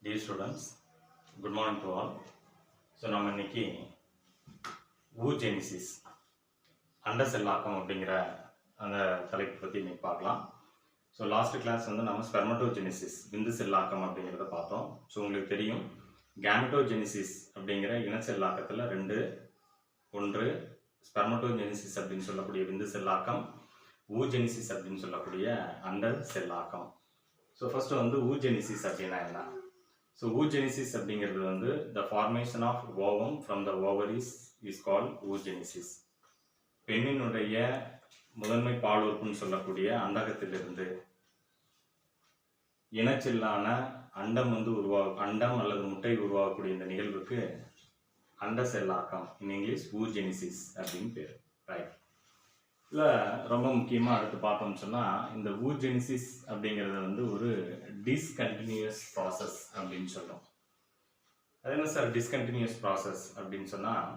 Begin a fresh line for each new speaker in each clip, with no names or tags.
Dear students, good morning to all. So நம்ம இன்னைக்கு oogenesis அண்ட செல்லாக்கம் அப்படிங்கிற அந்த தலைப்பு பற்றி இன்னைக்கு பார்க்கலாம். ஸோ லாஸ்ட் கிளாஸ் வந்து நம்ம ஸ்பெர்மட்டோஜெனிசிஸ் விந்து செல்லாக்கம் அப்படிங்கிறத பார்த்தோம். ஸோ உங்களுக்கு தெரியும் கேமெட்டோஜெனிசிஸ் அப்படிங்கிற இன செல்லாக்கத்தில் ஒன்று ஸ்பெர்மட்டோஜெனிசிஸ் அப்படின்னு சொல்லக்கூடிய விந்து செல்லாக்கம், ஊஜெனிசிஸ் அப்படின்னு சொல்லக்கூடிய அண்ட செல்லாக்கம். ஸோ ஃபர்ஸ்ட் வந்து ஊஜெனிசிஸ் அப்படின்னா என்ன? ஸோ oogenesis அப்படிங்கிறது வந்து the formation of ovum from the ovaries is called oogenesis. பெண்ணினுடைய முதன்மை பால் உறுப்புன்னு சொல்லக்கூடிய அண்டகத்திலிருந்து இனச்செல்லான அண்டம் வந்து அண்டம் அல்லது முட்டை உருவாகக்கூடிய இந்த நிகழ்வுக்கு அண்ட செல்லாக்கம், இன் இங்கிலீஷ் oogenesis அப்படின்னு பேர். ரைட். இதில் ரொம்ப முக்கியமாக அடுத்து பார்த்தோம்னு சொன்னால், இந்த ஊஜெனிசிஸ் அப்படிங்கிறது வந்து ஒரு டிஸ்கண்டினியூஸ் ப்ராசஸ் அப்படின்னு சொல்லும். அது என்ன சார் டிஸ்கண்டினியூஸ் ப்ராசஸ் அப்படின்னு சொன்னால்,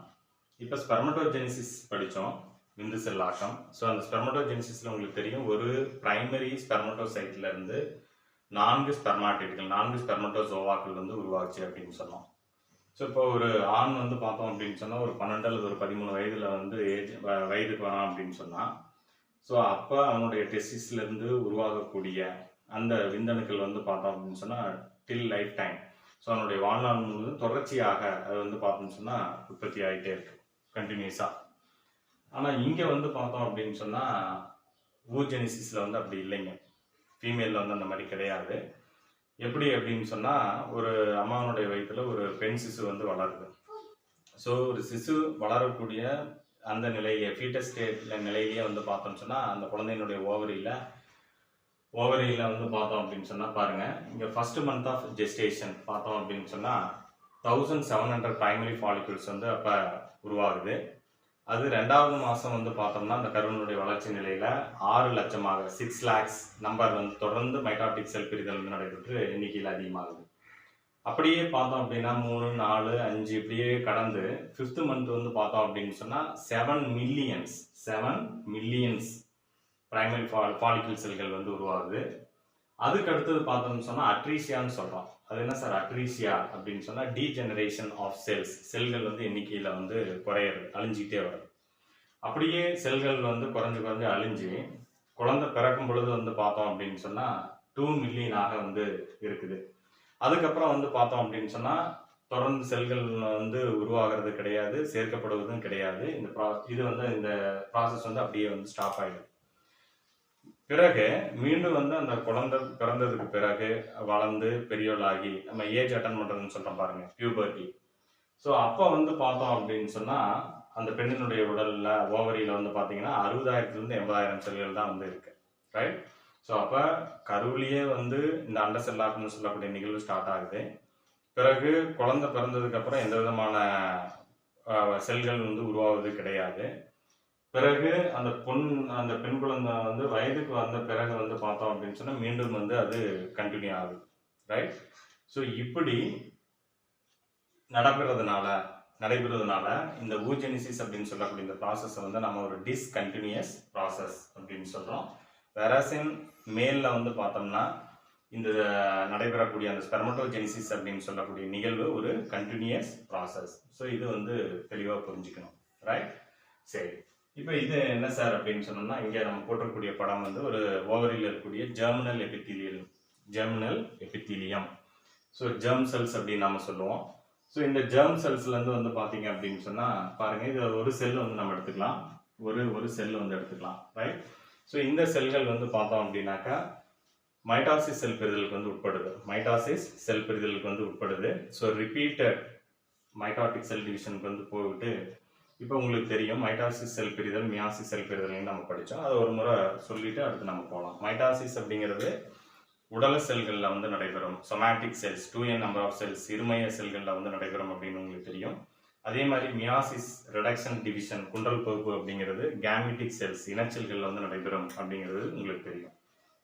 இப்போ ஸ்பெர்மட்டோஜெனிசிஸ் படித்தோம், விந்து செல்லாக்கம். ஸோ அந்த ஸ்பெர்மட்டோஜெனிசிஸில் உங்களுக்கு தெரியும் ஒரு பிரைமரி ஸ்பெர்மட்டோசைட்ல இருந்து 4 ஸ்பெர்மாட்டிட்கள் 4 ஸ்பெர்மட்டோசோவாக்கள் வந்து உருவாச்சு அப்படின்னு சொன்னோம். ஸோ இப்போ ஒரு ஆண் வந்து பார்த்தோம் அப்படின்னு சொன்னால் ஒரு 12 அல்லது ஒரு 13 வயதில் வந்து வயதுக்கு வரான் அப்படின்னு சொன்னால், ஸோ அப்போ அவனுடைய டெஸ்டிஸ்லேருந்து உருவாகக்கூடிய அந்த விந்தணுக்கள் வந்து பார்த்தோம் அப்படின்னு சொன்னால் டில் லைஃப் டைம், ஸோ அவனுடைய வாழ்நாள் முழுவதும் தொடர்ச்சியாக அது வந்து பார்த்தோம்னு சொன்னால் உற்பத்தி ஆகிட்டே இருக்கு கண்டினியூஸாக. ஆனால் இங்கே வந்து பார்த்தோம் அப்படின்னு சொன்னால் ஊஜெனிசிஸில் வந்து அப்படி இல்லைங்க. ஃபீமேலில் வந்து அந்த மாதிரி கிடையாது. எப்படி அப்படின்னு சொன்னால், ஒரு அம்மாவனுடைய வயிற்றில் ஒரு பெண் சிசு வந்து வளருது. ஸோ ஒரு சிசு வளரக்கூடிய அந்த நிலையை ஃபீட்டஸ் நிலையிலேயே வந்து பார்த்தோம்னு சொன்னால், அந்த குழந்தையினுடைய ஓவரியில் வந்து பார்த்தோம் அப்படின்னு சொன்னால் பாருங்கள், இங்கே ஃபர்ஸ்ட் மந்த் ஆஃப் ஜெஸ்டேஷன் பார்த்தோம் அப்படின்னு சொன்னால் 1700 பிரைமரி ஃபாலிகுல்ஸ் வந்து அப்போ உருவாகுது. அது 2வது மாதம் வந்து பார்த்தோம்னா அந்த கருவினுடைய வளர்ச்சி நிலையில் 6 லட்சமாக 6 lakhs நம்பர் வந்து தொடர்ந்து மைட்டாட்டிக் செல் பிரிதல் வந்து நடைபெற்று எண்ணிக்கையில் அதிகமாகுது. அப்படியே பார்த்தோம் அப்படின்னா 3, 4, 5 இப்படியே கடந்து 5th மந்த் வந்து பார்த்தோம் அப்படின்னு சொன்னால் 7 மில்லியன்ஸ் பிரைமரி ஃபாலிகுல் செல்கள் வந்து உருவாகுது. அதுக்கு அடுத்தது பார்த்தோம்னு சொன்னால் அட்ரீசியான்னு சொல்கிறோம். அது என்ன சார் அட்ரீசியா அப்படின்னு சொன்னால் டீஜெனரேஷன் ஆஃப் செல்கள் வந்து எண்ணிக்கையில் வந்து குறையிறது, அழிஞ்சிக்கிட்டே வருது. அப்படியே செல்கள் வந்து குறைஞ்சு அழிஞ்சு குழந்தை பிறக்கும் பொழுது வந்து பார்த்தோம் அப்படின்னு சொன்னால் 2 மில்லியனாக வந்து இருக்குது. அதுக்கப்புறம் வந்து பார்த்தோம் அப்படின்னு சொன்னால் தொடர்ந்து செல்கள் வந்து உருவாகிறது கிடையாது, சேர்க்கப்படுவதும் கிடையாது. இது வந்து இந்த ப்ராசஸ் வந்து அப்படியே வந்து ஸ்டாப் ஆகிடுது. பிறகு மீண்டும் வந்து அந்த குழந்தை பிறந்ததுக்கு பிறகு வளர்ந்து பெரியவளாகி நம்ம ஏஜ் அட்டன் பண்ணுறதுன்னு சொல்கிறோம் பாருங்க, பியூபர்ட்டி. ஸோ அப்போ வந்து பார்த்தோம் அப்படின்னு சொன்னால் அந்த பெண்ணினுடைய உடலில் ஓவரியில் வந்து பார்த்தீங்கன்னா 60,000 to 80,000 செல்கள் தான் வந்து இருக்கு. ரைட். ஸோ அப்போ கருவிலேயே வந்து இந்த அண்ட செல்லாக்கம்னு சொல்லக்கூடிய நிகழ்வு ஸ்டார்ட் ஆகுது. பிறகு குழந்தை பிறந்ததுக்கு அப்புறம் எந்த விதமான செல்கள் வந்து உருவாவது கிடையாது. பிறகு அந்த பெண் குழந்தை வந்து வயதுக்கு வந்த பிறகு வந்து பார்த்தோம் அப்படின்னு சொன்னால் மீண்டும் வந்து அது கண்டினியூ ஆகுது. ரைட். ஸோ இப்படி நடைபெறதுனால இந்த ஊஜெனிசிஸ் அப்படின்னு சொல்லக்கூடிய இந்த ப்ராசஸை வந்து நம்ம ஒரு டிஸ்கண்டினியூஸ் ப்ராசஸ் அப்படின்னு சொல்கிறோம். வெராசின் மேலில் வந்து பார்த்தோம்னா இந்த நடைபெறக்கூடிய அந்த ஸ்பெர்மட்டோஜெனிசிஸ் அப்படின்னு சொல்லக்கூடிய நிகழ்வு ஒரு கண்டினியூஸ் ப்ராசஸ். ஸோ இது வந்து தெளிவாக புரிஞ்சுக்கணும். ரைட். சரி, இப்போ இது என்ன சார் அப்படின்னு சொன்னோம்னா, இங்கே நம்ம போட்டிருக்கக்கூடிய படம் வந்து ஒரு ஓவரியில் இருக்கக்கூடிய germinal epithelium. So germ cells அப்படின்னு நம்ம சொல்லுவோம். ஸோ இந்த ஜெர்ம் செல்ஸ்லேருந்து வந்து பார்த்தீங்க அப்படின்னு சொன்னால் பாருங்கள், இது ஒரு செல் வந்து நம்ம எடுத்துக்கலாம், ஒரு செல் வந்து எடுத்துக்கலாம். ரைட். ஸோ இந்த செல்கள் வந்து பார்த்தோம் அப்படின்னாக்கா மைட்டாசிஸ் செல் பிரிதலுக்கு வந்து உட்படுது. ஸோ ரிப்பீட்டட் மைட்டாட்டிக் செல் டிவிஷனுக்கு வந்து போயிட்டு இப்போ உங்களுக்கு தெரியும் மைட்டாசிஸ் செல் பிரிதல், மியாசிஸ் செல் பிரிதல்னு நம்ம படித்தோம். அதை ஒரு முறை சொல்லிட்டு அடுத்து நம்ம போகலாம். மைட்டாசிஸ் அப்படிங்கிறது உடல செல்களில் வந்து நடைபெறும். Somatic cells 2n number of cells இருமய செல்களில் வந்து நடைபெறும் அப்படின்னு உங்களுக்கு தெரியும். அதே மாதிரி மியாசிஸ் ரிடக்ஷன் டிவிஷன் குண்டல் பகுப்பு அப்படிங்கிறது கேமிட்டிக் செல்ஸ் இனச்செல்களில் வந்து நடைபெறும் அப்படிங்கிறது உங்களுக்கு தெரியும்.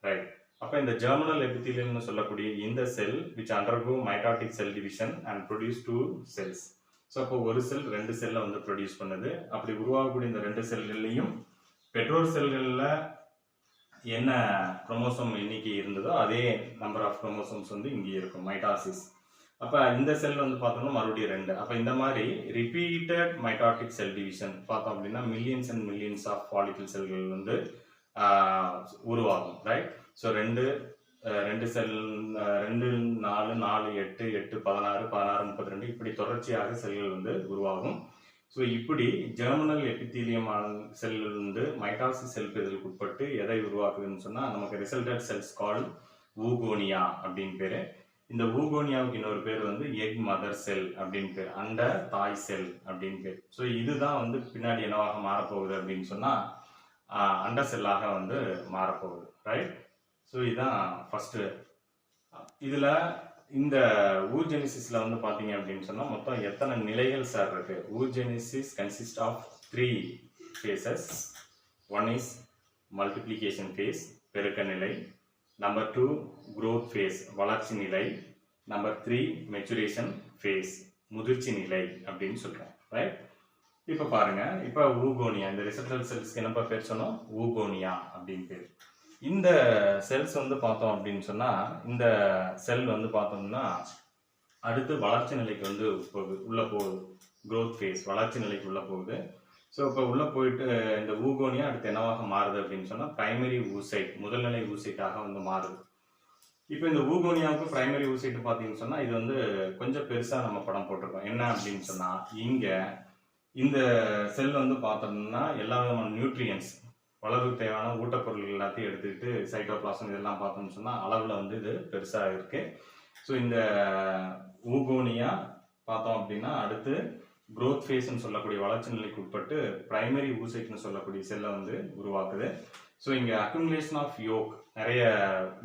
ரைட். அப்போ இந்த ஜெர்மினல் எபித்தீலியம்னு சொல்லக்கூடிய இந்த செல் which undergo mitotic cell division and produce 2 cells. So அப்போ ஒரு செல் 2 செல்லை வந்து ப்ரொடியூஸ் பண்ணுது. அப்படி உருவாகக்கூடிய இந்த 2 செல்கள்லையும் பெற்றோர் செல்களில் என்ன குரோமோசோம் எண்ணிக்கை இருந்ததோ அதே நம்பர் ஆஃப் குரோமோசோம்ஸ் வந்து இங்கே இருக்கும் மைட்டாசிஸ். அப்போ இந்த செல் வந்து பார்த்தோம்னா மறுபடியும் 2. அப்போ இந்த மாதிரி ரிப்பீட்டட் மைட்டாட்டிக் செல் டிவிஷன் பார்த்தோம் அப்படின்னா millions and millions of follicle செல்கள் வந்து உருவாகும், ரைட்? ஸோ 2 செல் 2 4 4 8 8 16 16 32 இப்படி தொடர்ச்சியாக செல்கள் வந்து உருவாகும். ஸோ இப்படி ஜெர்மினல் எபித்தீலியம் செல்கள் வந்து மைட்டாசிஸ் செல் பிரிதலுக்கு உட்பட்டு எதை உருவாக்குதுன்னு சொன்னால் நமக்கு ரிசல்டட் செல்ஸ் கால் ஊகோனியா அப்படின்னு பேர். இந்த ஊகோனியாவுக்கு இன்னொரு பேர் வந்து எக் மதர் செல் அப்படின்னு பேர், அண்ட தாய் செல் அப்படின்னு பேர். ஸோ இதுதான் வந்து பின்னாடி என்னவாக மாறப்போகுது அப்படின்னு சொன்னால் அண்ட செல்லாக வந்து மாறப்போகுது, ரைட்? ஸோ இதுதான் ஃபஸ்ட்டு. இதில் இந்த ஊர்ஜெனிசிஸில் வந்து பார்த்தீங்க அப்படின்னு சொன்னால் மொத்தம் எத்தனை நிலைகள் சார் இருக்குது? ஊர்ஜெனிசிஸ் consist of 3 phases. 1 is multiplication phase, பெருக்க நிலை. நம்பர் 2 growth phase, வளர்ச்சி நிலை. நம்பர் 3 maturation phase, முதிர்ச்சி நிலை அப்படின்னு சொல்கிறோம், ரைட்? இப்போ பாருங்க, இப்போ ஊகோனியா, இந்த ரிசல்டல் செல்ஸ்க்கு என்னப்பா பேர் சொன்னோம்? ஊகோனியா அப்படின்னு பேர். இந்த செல்ஸ் வந்து பார்த்தோம் அப்படின்னு சொன்னால் இந்த செல் வந்து பார்த்தோம்னா அடுத்து வளர்ச்சி நிலைக்கு வந்து உள்ளே போகுது. growth phase, வளர்ச்சி நிலைக்கு உள்ளே போகுது. ஸோ இப்போ உள்ளே போயிட்டு இந்த ஊகோனியா அடுத்து என்னவாக மாறுது அப்படின்னு சொன்னால் பிரைமரி ஊசைட், முதல்நிலை ஊசைட்டாக வந்து மாறுது. இப்போ இந்த ஊகோனியாவுக்கு பிரைமரி ஊசைட்டு பார்த்தீங்கன்னு சொன்னால் இது வந்து கொஞ்சம் பெருசாக நம்ம படம் போட்டிருக்கோம். என்ன அப்படின்னு சொன்னால் இங்கே இந்த செல் வந்து பார்த்தோம்னா எல்லா விதமான நியூட்ரியன்ஸ், வளர்வுக்கு தேவையான ஊட்டப்பொருள் எல்லாத்தையும் எடுத்துக்கிட்டு சைட்டோபிளாசம் இதெல்லாம் பார்த்தோம்னு சொன்னால் அளவில் வந்து இது பெருசாக இருக்குது. ஸோ இந்த ஊகோனியா பார்த்தோம் அப்படின்னா அடுத்து growth phase சொல்லக்கூடிய வளர்ச்சி நிலைக்கு உட்பட்டு பிரைமரி ஊசைட்னு சொல்லக்கூடிய செல்லை வந்து உருவாக்குது. ஸோ இங்கே அக்குமுலேஷன் ஆஃப் யோக், நிறைய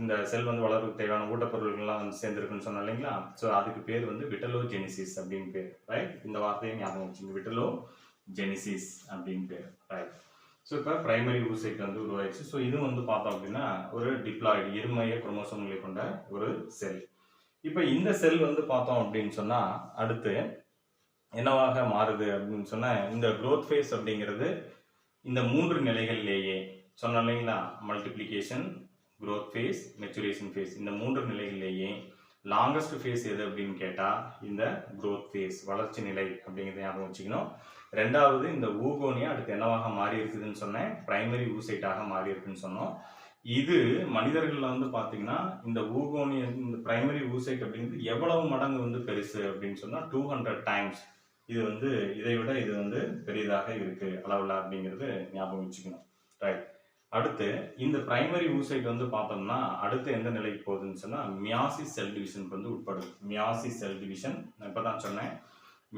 இந்த செல் வந்து வளர்வுக்கு தேவையான ஊட்டப்பொருள்கள்லாம் வந்து சேர்ந்துருக்குன்னு சொன்னோம் இல்லைங்களா? ஸோ அதுக்கு பேர் வந்து விட்டலோஜெனிசிஸ் அப்படின்னு பேர், ரைட்? இந்த வார்த்தையை ஞாபகம் வச்சுங்க, விட்டலோஜெனிசிஸ் அப்படின்னு பேர், ரைட்? ஸோ இப்போ பிரைமரி ஊசைட் வந்து உருவாயிடுச்சு. ஸோ இதுவும் வந்து பார்த்தோம் அப்படின்னா ஒரு டிப்ளாய்டு இருமைய குரோமோசோம்களை கொண்ட ஒரு செல். இப்போ இந்த செல் வந்து பார்த்தோம் அப்படின்னு சொன்னால் அடுத்து என்னவாக மாறுது அப்படின்னு சொன்னால் இந்த growth phase அப்படிங்கிறது இந்த 3 நிலைகள்லேயே சொன்னோம் இல்லைங்களா? Multiplication, growth phase, maturation phase, இந்த 3 நிலைகள்லேயே லாங்கஸ்ட் ஃபேஸ் எது அப்படின்னு கேட்டால் இந்த growth phase, வளர்ச்சி நிலை அப்படிங்கிறத ஞாபகம் வச்சுக்கணும். ரெண்டாவது இந்த ஊகோனியா அடுத்து என்னவாக மாறி இருக்குதுன்னு சொன்னேன், பிரைமரி ஊசைட்டாக மாறி இருக்குன்னு சொன்னோம். இது மனிதர்களில் வந்து பார்த்தீங்கன்னா இந்த ஊகோனியா, இந்த பிரைமரி ஊசைட் அப்படிங்கிறது எவ்வளவு மடங்கு வந்து பெருசு அப்படின்னு சொன்னால் 200 times இது வந்து இதை விட இது வந்து பெரிதாக இருக்கு அளவில் அப்படிங்கிறது ஞாபகம் வச்சுக்கணும், ரைட்? அடுத்து இந்த பிரைமரி ஊசைட் வந்து பார்த்தோம்னா அடுத்து எந்த நிலைக்கு போகுதுன்னு சொன்னால் மியாசிஸ் செல் டிவிஷனுக்கு வந்து உட்படுது. மியாசிஸ் செல் டிவிஷன் இப்போ தான் சொன்னேன்.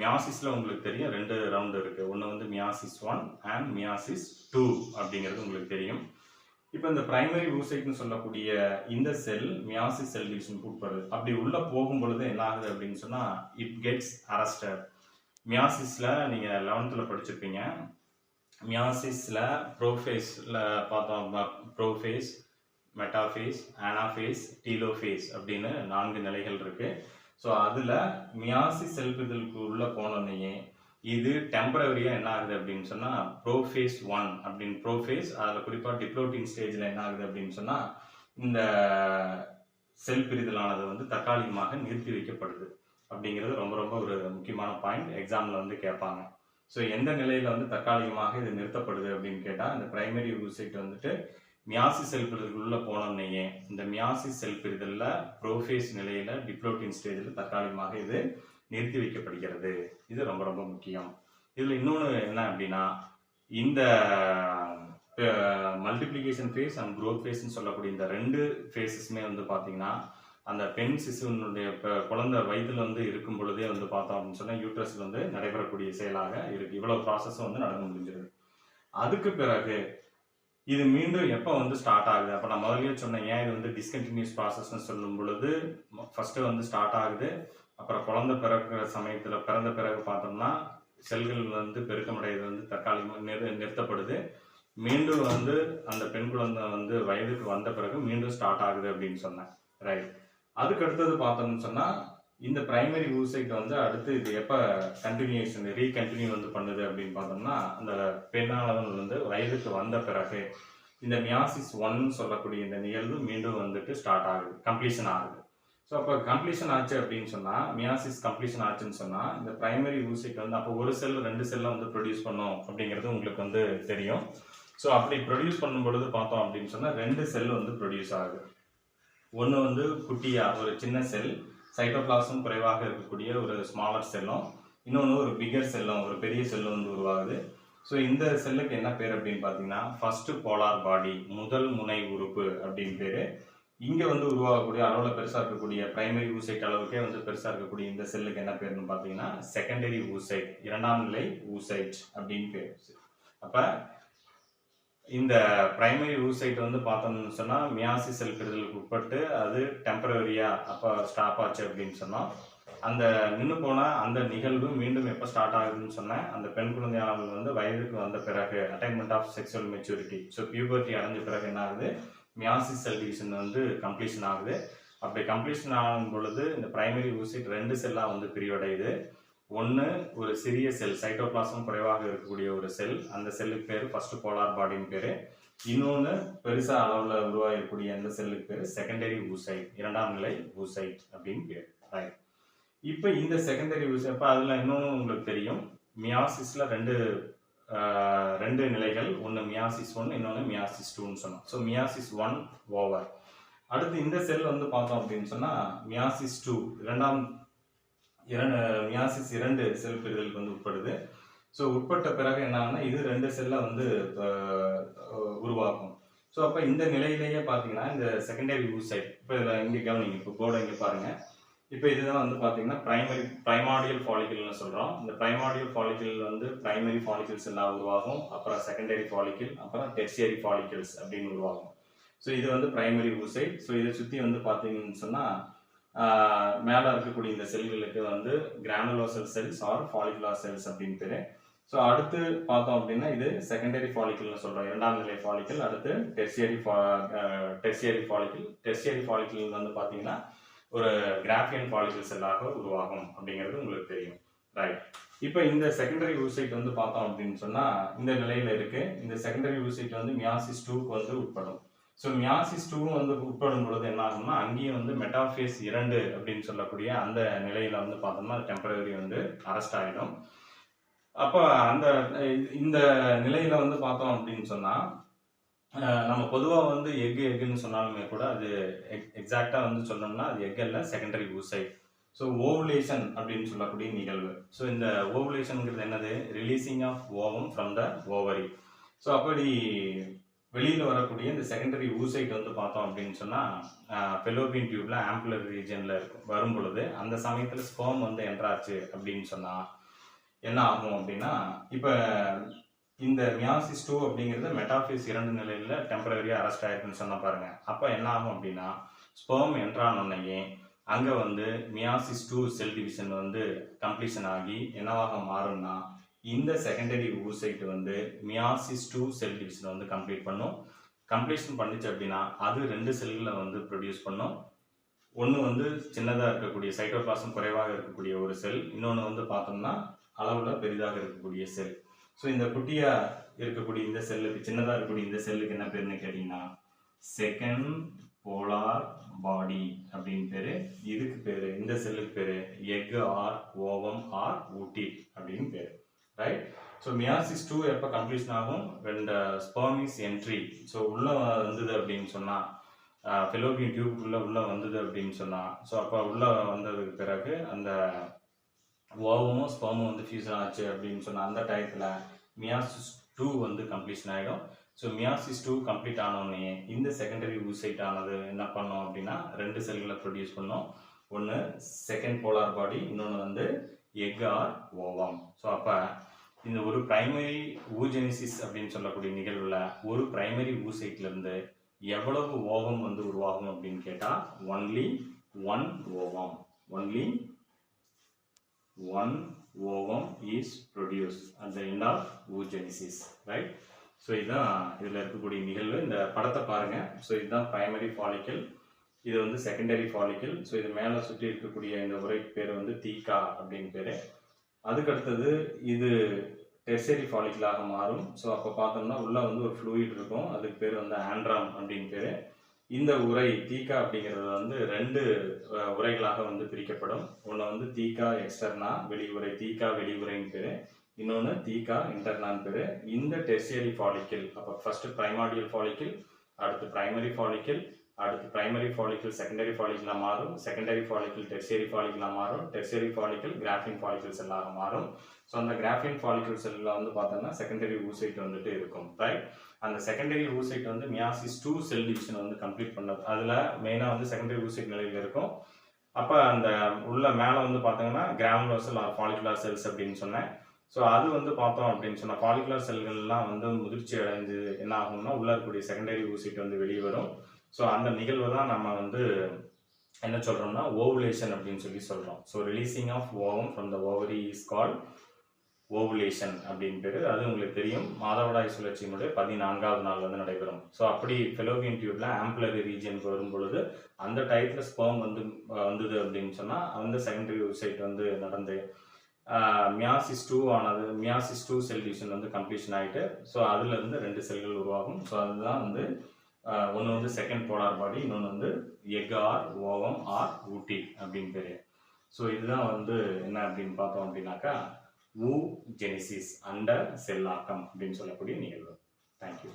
மியாசிஸில் உங்களுக்கு தெரியும் 2 ரவுண்டு இருக்குது. ஒன்று வந்து மியாசிஸ் 1 அண்ட் மியாசிஸ் 2 அப்படிங்கிறது உங்களுக்கு தெரியும். இப்போ இந்த பிரைமரி ஊசைட்னு சொல்லக்கூடிய இந்த செல் மியாசிஸ் செல் டிவிஷனுக்கு உட்படுது. அப்படி உள்ளே போகும் பொழுது என்ன ஆகுது அப்படின்னு சொன்னால் இட் கெட்ஸ் அரஸ்டட். மியாசிஸில் நீங்கள் 11th படிச்சிருப்பீங்க. மியாசிஸில் ப்ரோஃபேஸில் பார்த்தோம், ப்ரோஃபேஸ், மெட்டாஃபேஸ், ஆனாஃபேஸ், டீலோஃபேஸ் அப்படின்னு 4 நிலைகள் இருக்குது. ஸோ அதில் மியாசிஸ் செல் பிரிதலுக்கு உள்ளே போனோடனே இது டெம்பரவரியாக என்ன ஆகுது அப்படின்னு சொன்னால் ப்ரோஃபேஸ் 1 அப்படின்னு ப்ரோஃபேஸ், அதில் குறிப்பாக டிப்ளோட்டின் ஸ்டேஜில் என்ன ஆகுது அப்படின்னு சொன்னால் இந்த செல் பிரிதலானது வந்து தற்காலிகமாக நிறுத்தி வைக்கப்படுது அப்படிங்கிறது ரொம்ப ரொம்ப ஒரு முக்கியமான பாயிண்ட், எக்ஸாமில் வந்து கேட்பாங்க. ஸோ எந்த நிலையில் வந்து தற்காலிகமாக இது நிறுத்தப்படுது அப்படின்னு கேட்டால் இந்த பிரைமரி ஊசைட் வந்துட்டு மியாசிஸ் செல் பிரிதலுக்குள்ளே போனோடனே இந்த மியாசிஸ் செல் பிரிதலில் ப்ரோஃபேஸ் நிலையில் டிப்ளோட்டின் ஸ்டேஜில் தற்காலிகமாக இது நிறுத்தி வைக்கப்படுகிறது. இது ரொம்ப ரொம்ப முக்கியம். இதில் இன்னொன்று என்ன அப்படின்னா இந்த மல்டிப்ளிகேஷன் ஃபேஸ் அண்ட் growth ஃபேஸ்ன்னு சொல்லக்கூடிய இந்த 2 ஃபேஸஸுமே வந்து பார்த்தீங்கன்னா அந்த பெண் சிசுனுடைய குழந்தை வயிற்றில் வந்து இருக்கும் பொழுதே வந்து பார்த்தோம் அப்படின்னு சொன்னால் யூட்ரஸில் வந்து நடைபெறக்கூடிய செயலாக இருக்குது. இவ்வளோ ப்ராசஸும் வந்து நடந்து முடிஞ்சிருது. அதுக்கு பிறகு இது மீண்டும் எப்போ வந்து ஸ்டார்ட் ஆகுது? அப்போ நான் முதலே சொன்னேன் ஏன் இது வந்து டிஸ்கண்டினியூஸ் ப்ராசஸ்ன்னு சொல்லும் பொழுது ஃபஸ்ட்டு வந்து ஸ்டார்ட் ஆகுது. அப்புறம் குழந்தை பிறக்கிற சமயத்தில் பிறந்த பிறகு பார்த்தோம்னா செல்கள் வந்து பெருக்கமடைகிறது வந்து தற்காலிகமாக நிறுத்தப்படுது. மீண்டும் வந்து அந்த பெண் குழந்தை வந்து வயதுக்கு வந்த பிறகு மீண்டும் ஸ்டார்ட் ஆகுது அப்படின்னு சொன்னேன், ரைட்? அதுக்கு அடுத்தது பார்த்தோம்னு சொன்னால் இந்த பிரைமரி ஊசைட் வந்து அடுத்து இது எப்போ கண்டினியூஷன் ரீகண்டினியூ வந்து பண்ணுது அப்படின்னு பார்த்தோம்னா அந்த பெண்ணானவன் வந்து வயதுக்கு வந்த பிறகு இந்த மியாசிஸ் 1 சொல்லக்கூடிய இந்த நிகழ்வு மீண்டும் வந்துட்டு ஸ்டார்ட் ஆகுது, கம்ப்ளீஷன் ஆகுது. ஸோ அப்போ கம்ப்ளீஷன் ஆச்சு அப்படின்னு சொன்னால், மியாசிஸ் கம்ப்ளீஷன் ஆச்சுன்னு சொன்னால், இந்த பிரைமரி ஊசைட் வந்து அப்போ ஒரு செல் 2 செல்லை வந்து ப்ரொடியூஸ் பண்ணும் அப்படிங்கிறது உங்களுக்கு வந்து தெரியும். ஸோ அப்படி ப்ரொடியூஸ் பண்ணும் பொழுது பார்த்தோம் அப்படின்னு சொன்னால் 2 செல் வந்து ப்ரொடியூஸ் ஆகுது. ஒன்று வந்து குட்டியா ஒரு சின்ன செல், சைட்டோபிளாசம் குறைவாக இருக்கக்கூடிய ஒரு ஸ்மாலர் செல்லும், இன்னொன்று ஒரு பிகர் செல்லும், ஒரு பெரிய செல்லும் வந்து உருவாகுது. ஸோ இந்த செல்லுக்கு என்ன பேர் அப்படின்னு பார்த்தீங்கன்னா ஃபர்ஸ்ட் போலார் பாடி, முதல் முனை உறுப்பு அப்படின்னு பேர். இங்கே வந்து உருவாகக்கூடிய அளவில் பெருசாக இருக்கக்கூடிய பிரைமரி ஊசைட் அளவுக்கே வந்து பெருசாக இருக்கக்கூடிய இந்த செல்லுக்கு என்ன பேருன்னு பார்த்தீங்கன்னா செகண்டரி ஊசைட், இரண்டாம் நிலை ஊசைட் அப்படின்னு பேர். அப்போ இந்த பிரைமரி ஊசைட் வந்து பார்த்தோம்னு சொன்னால் மியாசிஸ் செல் பிரிதலுக்கு உட்பட்டு அது டெம்பரரியாக அப்போ ஸ்டாப் ஆச்சு அப்படின்னு சொன்னால், அந்த நின்று போன அந்த நிகழ்வு மீண்டும் எப்போ ஸ்டார்ட் ஆகுதுன்னு சொன்னேன், அந்த பெண் குழந்தையானவர்கள் வந்து வயதுக்கு வந்த பிறகு attainment of sexual maturity, so puberty அடைஞ்ச பிறகு என்ன ஆகுது, மியாசிஸ் செல் டிவிஷன் வந்து கம்ப்ளீஷன் ஆகுது. அப்படி கம்ப்ளீஷன் ஆகும் பொழுது இந்த பிரைமரி ஊசைட் 2 செல்லாக வந்து பிரிவடையுது. ஒன்று ஒரு சிறிய செல், சைட்டோபிளாசம் குறைவாக இருக்கக்கூடிய ஒரு செல், அந்த செல்லுக்கு பேர் ஃபர்ஸ்ட் போலார் பாடின்னு பேர். இன்னொன்று பெருசாக அளவில் உருவாகக்கூடிய அந்த செல்லுக்கு பேர் செகண்டரி ஊசைட், இரண்டாம் நிலை ஊசைட் அப்படின்னு பேர். ரைட். இப்போ இந்த செகண்டரி ஊசைட், இப்போ அதில் இன்னொன்று உங்களுக்கு தெரியும், மியாசிஸில் ரெண்டு நிலைகள், ஒன்று மியாசிஸ் 1, இன்னொன்று மியாசிஸ் 2ன்னு சொன்னோம். So meiosis 1 over. அடுத்து இந்த செல் வந்து பார்த்தோம் அப்படின்னு சொன்னால் மியாசிஸ் 2, மியாசிஸ் 2 செல் பிரிதலுக்கு வந்து உட்படுது. ஸோ உட்பட்ட பிறகு என்னன்னா இது 2 செல்லை வந்து உருவாக்கும். ஸோ அப்போ இந்த நிலையிலேயே பார்த்தீங்கன்னா இந்த செகண்டரி ஊசைட், இப்போ இதில் இங்கே கவனிங்க, இப்போ போர்டை இங்கே பாருங்கள். இப்போ இதுதான் வந்து பார்த்தீங்கன்னா பிரைமார்டியல் ஃபாலிக்கிள்னு சொல்கிறோம். இந்த பிரைமார்டியல் ஃபாலிக்கிள் வந்து பிரைமரி ஃபாலிக்கிள்ஸ் எல்லாம் உருவாகும், அப்புறம் செகண்டரி ஃபாலிக்கிள், அப்புறம் டெர்சியரி ஃபாலிக்கிள்ஸ் அப்படின்னு உருவாகும். ஸோ இது வந்து பிரைமரி ஊசைட். ஸோ இதை சுற்றி வந்து பார்த்தீங்கன்னு சொன்னால் மேலே இருக்கக்கூடிய இந்த செல்களுக்கு வந்து கிரானுலோசல் செல்ஸ் ஆர் ஃபாலிகுலர் செல்ஸ் அப்படின்னு பேர். ஸோ அடுத்து பார்த்தோம் அப்படின்னா இது செகண்டரி ஃபாலிக்கிள்னு சொல்கிறோம், இரண்டாம் நிலை ஃபாலிக்கிள். அடுத்து டெர்சியரி ஃபாலிக்கிள். டெர்சியரி ஃபாலிக்கிள் வந்து பார்த்தீங்கன்னா ஒரு கிராஃபியன் ஃபாலிக்கிள் செல்லாக உருவாகும் அப்படிங்கிறது உங்களுக்கு தெரியும். ரைட். இப்போ இந்த செகண்டரி ஊசைட் வந்து பார்த்தோம் அப்படின்னு சொன்னால் இந்த நிலையில் இருக்குது. இந்த செகண்டரி ஊசைட் வந்து மியாசிஸ் 2க்கு வந்து உட்படும். ஸோ மியாசிஸ் 2 வந்து உட்படும் பொழுது என்ன ஆகும்னா அங்கேயும் வந்து மெட்டாஃபேஸ் 2 அப்படின்னு சொல்லக்கூடிய அந்த நிலையில் வந்து பார்த்தோம்னா டெம்பரரி வந்து அரெஸ்ட் ஆகிடும். அப்போ இந்த நிலையில் வந்து பார்த்தோம் அப்படின்னு சொன்னால் நம்ம பொதுவாக வந்து எக்குன்னு சொன்னாலுமே கூட அது எக்ஸாக்டாக வந்து சொல்லணும்னா அது எக் அல்ல, செகண்டரி ஊசைட். ஸோ ஓவுலேஷன் அப்படின்னு சொல்லக்கூடிய நிகழ்வு. ஸோ இந்த ஓவுலேஷனுங்கிறது என்னது, releasing of ovum from the ovary. So அப்படி வெளியில் வரக்கூடிய இந்த செகண்டரி ஊசைட் வந்து பார்த்தோம் அப்படின்னு சொன்னால் ஃபெலோபியன் டியூப்ல ஆம்புலர் ரீஜனில் இருக்கும். வரும் பொழுது அந்த சமயத்தில் ஸ்பெர்ம் வந்து என்ட்ராச்சு அப்படின்னு சொன்னால் என்ன ஆகும் அப்படின்னா, இப்போ இந்த மியாசிஸ் 2 அப்படிங்கிறது மெட்டாஃபேஸ் 2 நிலையில் டெம்பரரியாக அரெஸ்ட் ஆயிருக்குன்னு சொன்ன பாருங்க. அப்போ என்ன ஆகும் அப்படின்னா ஸ்பெர்ம் என்ட்ரானோடனே அங்கே வந்து மியாசிஸ் 2 செல் டிவிஷன் வந்து கம்ப்ளீஷன் ஆகி என்னவாக மாறும்னா இந்த செகண்டரி ஊசைட் வந்து மியாசிஸ் 2 செல் டிவிஷன் வந்து கம்ப்ளீட் பண்ணும். கம்ப்ளீஷன் பண்ணிச்சு அப்படின்னா அது 2 செல்களை வந்து ப்ரொடியூஸ் பண்ணும். ஒன்று வந்து சின்னதாக இருக்கக்கூடிய சைட்டோபிளாசம் குறைவாக இருக்கக்கூடிய ஒரு செல், இன்னொன்று வந்து பார்த்தோம்னா அளவில் பெரிதாக இருக்கக்கூடிய செல். ஸோ இந்த குட்டியாக இருக்கக்கூடிய இந்த செல்லுக்கு, சின்னதாக இருக்கக்கூடிய இந்த செல்லுக்கு என்ன பேருன்னு கேட்டிங்கன்னா செகண்ட் போலார் பாடி அப்படின்னு பேர். இதுக்கு பேர், இந்த செல்லுக்கு பேர் எக் ஆர் ஓவம் ஆர் ஊட்டிட் அப்படின்னு பேர். ரைட். ஸோ மியாசிஸ் 2 எப்போ கம்ப்ளீஷன் ஆகும், when the sperm is entry. So உள்ளே வந்தது அப்படின்னு சொன்னால் ஃபெலோபியன் டியூப்குள்ளே உள்ளே வந்தது அப்படின்னு சொன்னால், ஸோ அப்போ உள்ளே வந்ததுக்கு பிறகு அந்த ஓவமும் ஸ்பெர்மும் வந்து ஃபியூஷன் ஆச்சு அப்படின்னு சொன்னால் அந்த டயத்தில் மியாசிஸ் 2 வந்து கம்ப்ளீஷன் ஆகிடும். ஸோ மியாசிஸ் 2 கம்ப்ளீட் ஆனோடனே இந்த செகண்டரி ஊசைட் ஆனது என்ன பண்ணோம் அப்படின்னா 2 செல்களை ப்ரொடியூஸ் பண்ணோம். ஒன்று செகண்ட் போலார் பாடி, இன்னொன்று வந்து எக் ஆர் ஓவம். ஸோ அப்போ இந்த ஒரு பிரைமரி ஊஜெனிசிஸ் அப்படின்னு சொல்லக்கூடிய நிகழ்வில் ஒரு பிரைமரி ஊசைட்லேருந்து எவ்வளவு ஓவம் வந்து உருவாகும் அப்படின்னு கேட்டால் only 1 ovum. Only 1 ovum is produced at the end of oogenesis. Right. So இதுதான் இதில் இருக்கக்கூடிய நிகழ்வு. இந்த படத்தை பாருங்க. ஸோ இதுதான் பிரைமரி ஃபாலிக்கல், இது வந்து செகண்டரி ஃபாலிக்கல். ஸோ இது மேலே சுற்றி இருக்கக்கூடிய இந்த உரைக்கு பேர் வந்து தீக்கா அப்படின்னு பேர். அதுக்கடுத்தது இது டெர்சரி ஃபாலிக்கலாக மாறும். ஸோ அப்போ பார்த்தோம்னா உள்ளே வந்து ஒரு ஃப்ளூயிட் இருக்கும், அதுக்கு பேர் வந்து ஆண்ட்ராம் அப்படின்னு பேர். இந்த உரை தீகா அப்படிங்கிறது வந்து 2 உரைகளாக வந்து பிரிக்கப்படும். ஒன்று வந்து தீகா எக்ஸ்டர்னா வெளியுறை, தீகா வெளியுறைன்னு பேரு. இன்னொன்று தீகா இன்டர்னான்னு பேரு. இந்த டெர்சியரி ஃபாலிக்கிள், அப்போ ஃபர்ஸ்ட் பிரைமார்டியல் ஃபாலிக்கிள், அடுத்து பிரைமரி ஃபாலிக்கிள், அடுத்து பிரைமரி ஃபாலிக்கிள் செகண்டரி ஃபாலிக்கிளாக மாறும், செகண்டரி ஃபாலிக்கிள் டெர்சியரி ஃபாலிக்கிளாக மாறும், டெர்சியரி ஃபாலிக்கிள் கிராஃபின் ஃபாலிக்கிள் செல்லாக மாறும். ஸோ அந்த கிராஃபின் ஃபாலிக்கிள் செல்லில் வந்து பார்த்தோம்னா செகண்டரி ஊசைட் வந்துட்டு இருக்கும், ரைட். அந்த செகண்டரி ஊசைட் வந்து மியாசிஸ் 2 செல் டிவிஷன் வந்து கம்ப்ளீட் பண்ணது. அதில் மெயினாக வந்து செகண்டரி ஊசைட் நிலையில் இருக்கும். அப்போ அந்த உள்ள மேலே வந்து பார்த்தீங்கன்னா கிரானுலர் செல் ஆர் ஃபாலிகுலர் செல்ஸ் அப்படின்னு சொன்னேன். ஸோ அது வந்து பார்த்தோம் அப்படின்னு சொன்னால் ஃபாலிகுலர் செல்கள்லாம் வந்து முதிர்ச்சி அடைஞ்சு என்ன ஆகும்னா உள்ள இருக்கக்கூடிய செகண்டரி ஊசைட் வந்து வெளியே வரும். ஸோ அந்த நிகழ்வு தான் நம்ம வந்து என்ன சொல்கிறோம்னா ஓவுலேஷன் அப்படின்னு சொல்லி சொல்கிறோம். So releasing of ovum from the ovary is called ovulation அப்படின்னு பேர். அது உங்களுக்கு தெரியும், மாதவிடாய் சுழற்சியினுடைய 14வது நாள் வந்து நடைபெறும். ஸோ அப்படி ஃபெலோபியன் டியூப்ல ஆம்புலரி ரீஜனுக்கு வரும் பொழுது அந்த டயத்தில் ஸ்பெர்ம் வந்தது அப்படின்னு சொன்னால் அந்த செகண்டரி ஊசைட் வந்து நடந்து மியாசிஸ் 2 ஆனது, மியாசிஸ் 2 செல் டிவிஷன் வந்து கம்ப்ளீஷன் ஆகிட்டு ஸோ அதுலேருந்து 2 செல்கள் உருவாகும். ஸோ அதுதான் வந்து ஒன்று வந்து செகண்ட் போலார் பாடி, இன்னொன்று வந்து எக் ஆர் ஓவம் ஆர் ஊட்டி அப்படின்னு பேர். ஸோ இதுதான் வந்து என்ன அப்படின்னு பார்த்தோம் அப்படின்னாக்கா ஊஜெனிசிஸ், அண்ட செல்லாக்கம் அப்படின்னு சொல்லக்கூடிய நிகழ்வு. தேங்க்யூ.